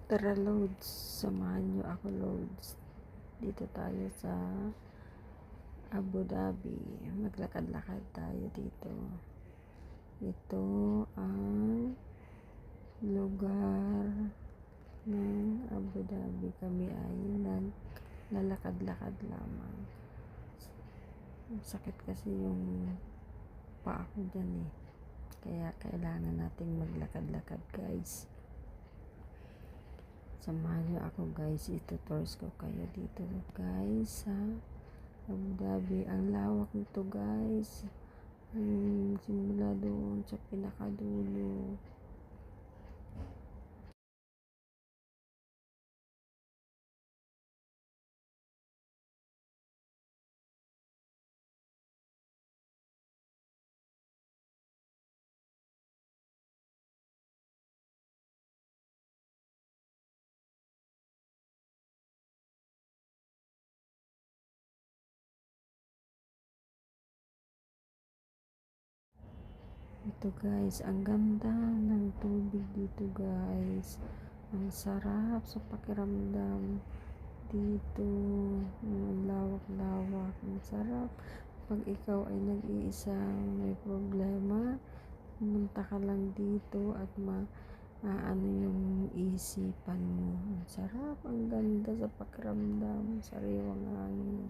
Tara Lods, samahan nyo ako Lods. Dito tayo sa Abu Dhabi. Maglakad-lakad tayo dito. Ito ang lugar ng Abu Dhabi. Kami ay naglalakad-lakad lamang. Sakit kasi yung paa ko dyan eh. Kaya kailangan nating maglakad-lakad guys. Samahan nyo ako guys, itutours ko kayo dito guys sa Abu Dhabi. Ang lawak nito guys, simula doon sa pinakadulo. Ito guys, ang ganda ng tubig dito guys. Ang sarap sa pakiramdam dito. Ang lawak-lawak. Ang sarap. Pag ikaw ay nag-iisang may problema, pumunta ka lang dito at ano yung isipan mo. Ang sarap, ang ganda sa pakiramdam, sariwang hangin.